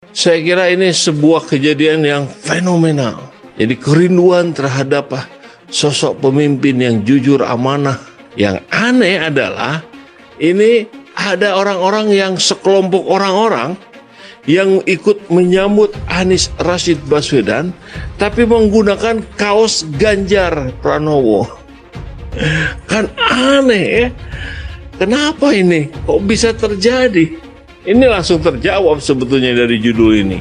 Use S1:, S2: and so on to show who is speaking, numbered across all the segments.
S1: Saya kira ini sebuah kejadian yang fenomenal. Jadi kerinduan terhadap sosok pemimpin yang jujur, amanah. Yang aneh adalah ini ada orang-orang yang sekelompok orang-orang yang ikut menyambut Anies Rashid Baswedan tapi menggunakan kaos Ganjar Pranowo. Kan aneh ya. Kenapa ini? Kok bisa terjadi? Ini langsung terjawab sebetulnya dari judul ini.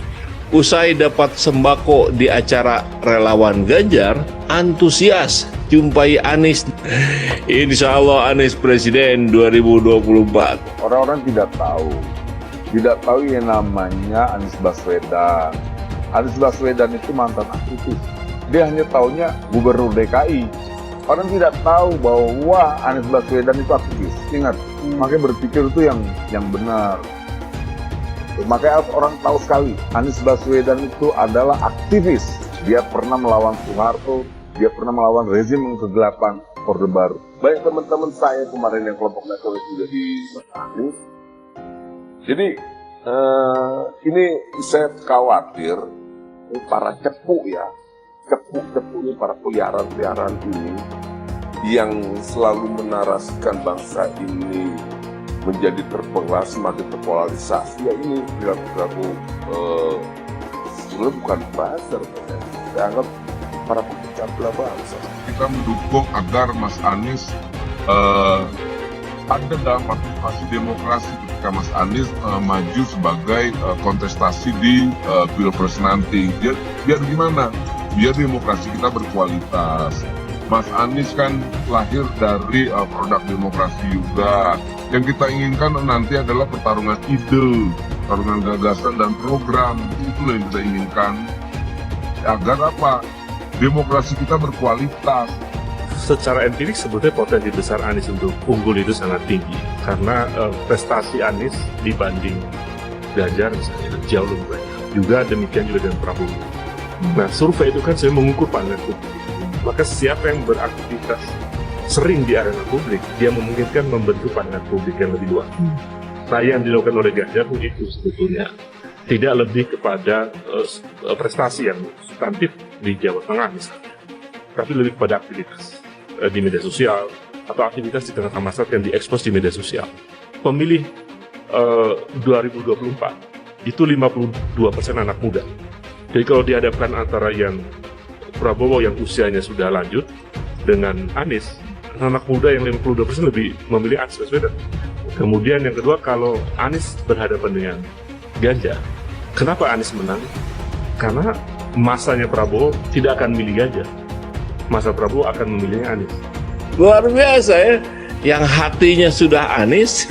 S1: Usai dapat sembako di acara relawan Ganjar, antusias jumpai Anies. Insya Allah Anies Presiden 2024.
S2: Orang-orang tidak tahu yang namanya Anies Baswedan. Anies Baswedan itu mantan aktivis. Dia hanya taunya gubernur DKI. Orang tidak tahu bahwa Anies Baswedan itu aktivis. Ingat, makanya berpikir itu yang benar. Makanya orang tahu sekali, Anies Baswedan itu adalah aktivis. Dia pernah melawan Soeharto, dia pernah melawan rezim kegelapan Orde Baru. Banyak teman-teman saya kemarin yang kelompok nasionalis juga di Anies. Jadi ini saya khawatir para cepu ini, para peliharaan ini yang selalu menarasikan bangsa ini menjadi terbelah, semakin terpolarisasi. Ya ini perilaku sebenarnya bukan buzzer, saya anggap para pemecah belah bangsa.
S3: Kita mendukung agar Mas Anies ada dalam partisipasi demokrasi ketika Mas Anies maju sebagai kontestasi di Pilpres nanti. Biar gimana? Biar demokrasi kita berkualitas. Mas Anies kan lahir dari produk demokrasi juga. Yang kita inginkan nanti adalah pertarungan ide, pertarungan gagasan dan program. Itulah yang kita inginkan. Agar apa? Demokrasi kita berkualitas.
S4: Secara empirik sebetulnya potensi besar Anies untuk unggul itu sangat tinggi. Karena prestasi Anies dibanding Ganjar misalnya jauh lebih banyak. Juga demikian juga dengan Prabowo. Nah, survei itu kan saya mengukur pandangan publik. Maka siapa yang beraktivitas sering di arena publik, dia memungkinkan membentuk pandangan publik yang lebih luas. Nah, yang dilakukan oleh Ganjar itu sebetulnya tidak lebih kepada prestasi yang substantif di Jawa Tengah misalnya, tapi lebih kepada aktivitas di media sosial atau aktivitas di tengah masyarakat yang diekspos di media sosial. Pemilih 2024 itu 52% anak muda. Jadi kalau dihadapkan antara yang Prabowo yang usianya sudah lanjut dengan Anies, anak muda yang 52% lebih memilih Anies Baswedan. Kemudian yang kedua, kalau Anies berhadapan dengan Ganjar, kenapa Anies menang? Karena masanya Prabowo tidak akan memilih Ganjar, masa Prabowo akan memilih Anies.
S1: Luar biasa ya. Yang hatinya sudah Anies,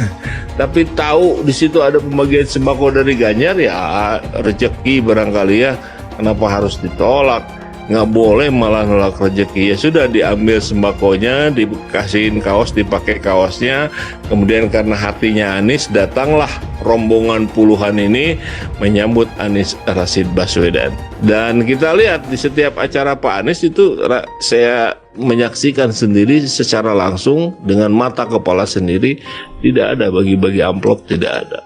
S1: tapi tahu di situ ada pembagian sembako dari Ganjar, ya rezeki barangkali ya. Kenapa harus ditolak? Nggak boleh malah nolak rezeki. Ya sudah, diambil sembakonya, dikasihin kaos, dipakai kaosnya. Kemudian karena hatinya Anies, datanglah rombongan puluhan ini menyambut Anies Rashid Baswedan. Dan kita lihat di setiap acara Pak Anies itu, saya menyaksikan sendiri secara langsung dengan mata kepala sendiri, tidak ada bagi-bagi amplop, tidak ada.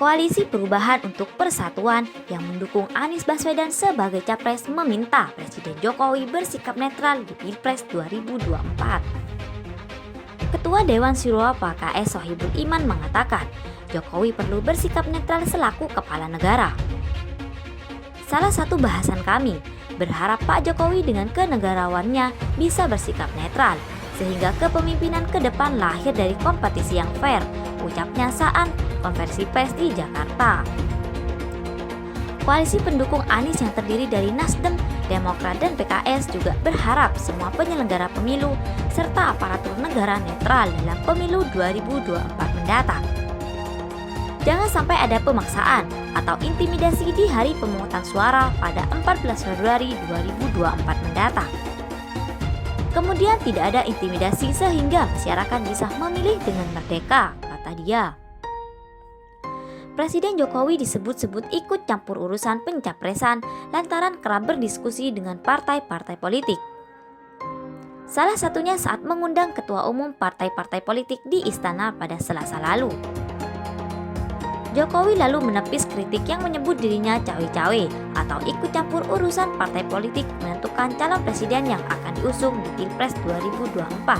S5: Koalisi Perubahan untuk Persatuan yang mendukung Anies Baswedan sebagai capres meminta Presiden Jokowi bersikap netral di Pilpres 2024. Ketua Dewan Syuro PKS Sohibul Iman mengatakan Jokowi perlu bersikap netral selaku kepala negara. Salah satu bahasan kami berharap Pak Jokowi dengan kenegarawannya bisa bersikap netral, sehingga kepemimpinan ke depan lahir dari kompetisi yang fair, ucapnya saat konversi pers di Jakarta. Koalisi pendukung Anies yang terdiri dari Nasdem, Demokrat, dan PKS juga berharap semua penyelenggara pemilu serta aparatur negara netral dalam pemilu 2024 mendatang. Jangan sampai ada pemaksaan atau intimidasi di hari pemungutan suara pada 14 Februari 2024 mendatang. Kemudian tidak ada intimidasi sehingga masyarakat bisa memilih dengan merdeka, kata dia. Presiden Jokowi disebut-sebut ikut campur urusan pencapresan lantaran kerap berdiskusi dengan partai-partai politik. Salah satunya saat mengundang ketua umum partai-partai politik di istana pada Selasa lalu. Jokowi lalu menepis kritik yang menyebut dirinya cawe-cawe atau ikut campur urusan partai politik menentukan calon presiden yang akan diusung di Pilpres 2024.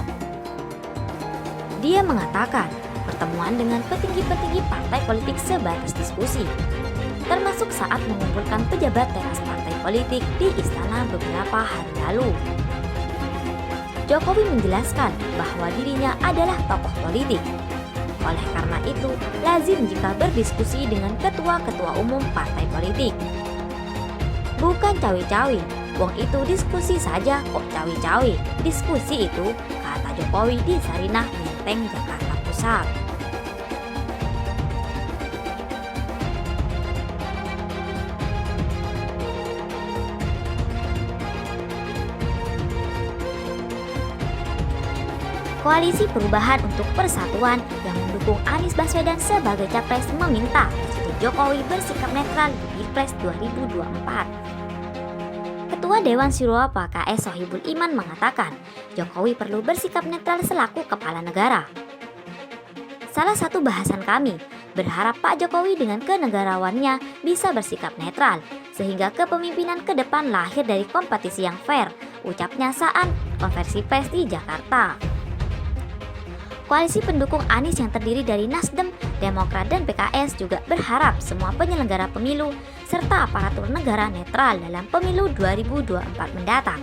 S5: Dia mengatakan pertemuan dengan petinggi-petinggi partai politik sebatas diskusi, termasuk saat mengumpulkan pejabat teras partai politik di istana beberapa hari lalu. Jokowi menjelaskan bahwa dirinya adalah tokoh politik. Oleh karena itu, lazim jika berdiskusi dengan ketua-ketua umum partai politik. Bukan cawe-cawe, wong itu diskusi saja kok cawe-cawe. Diskusi itu, kata Jokowi di Sarinah, Menteng, Jakarta Pusat. Koalisi Perubahan untuk Persatuan yang mendukung Anies Baswedan sebagai capres meminta Presiden Jokowi bersikap netral di Pilpres 2024. Ketua Dewan Syuro PKS Sohibul Iman mengatakan Jokowi perlu bersikap netral selaku kepala negara. Salah satu bahasan kami berharap Pak Jokowi dengan kenegarawannya bisa bersikap netral sehingga kepemimpinan ke depan lahir dari kompetisi yang fair, ucapnya saat konversi pers di Jakarta. Koalisi pendukung Anies yang terdiri dari Nasdem, Demokrat, dan PKS juga berharap semua penyelenggara pemilu serta aparatur negara netral dalam pemilu 2024 mendatang.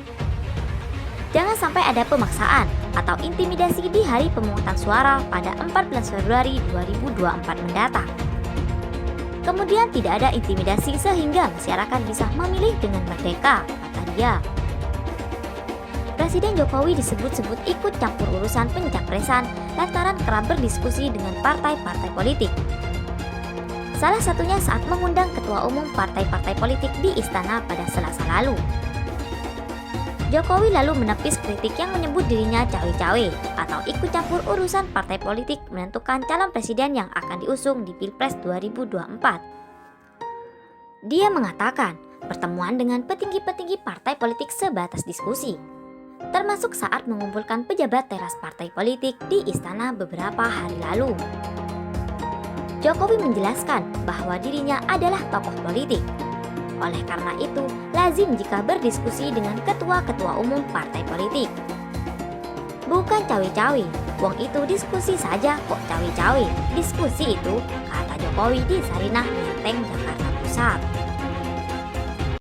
S5: Jangan sampai ada pemaksaan atau intimidasi di hari pemungutan suara pada 14 Februari 2024 mendatang. Kemudian tidak ada intimidasi sehingga masyarakat bisa memilih dengan merdeka, kata dia. Presiden Jokowi disebut-sebut ikut campur urusan pencapresan lantaran kerap berdiskusi dengan partai-partai politik. Salah satunya saat mengundang ketua umum partai-partai politik di istana pada Selasa lalu. Jokowi lalu menepis kritik yang menyebut dirinya cawe-cawe atau ikut campur urusan partai politik menentukan calon presiden yang akan diusung di Pilpres 2024. Dia mengatakan pertemuan dengan petinggi-petinggi partai politik sebatas diskusi, termasuk saat mengumpulkan pejabat teras partai politik di istana beberapa hari lalu. Jokowi menjelaskan bahwa dirinya adalah tokoh politik. Oleh karena itu, lazim jika berdiskusi dengan ketua-ketua umum partai politik. Bukan cawe-cawe, wong itu diskusi saja kok cawe-cawe. Diskusi itu, kata Jokowi di Sarinah, Menteng, Jakarta Pusat.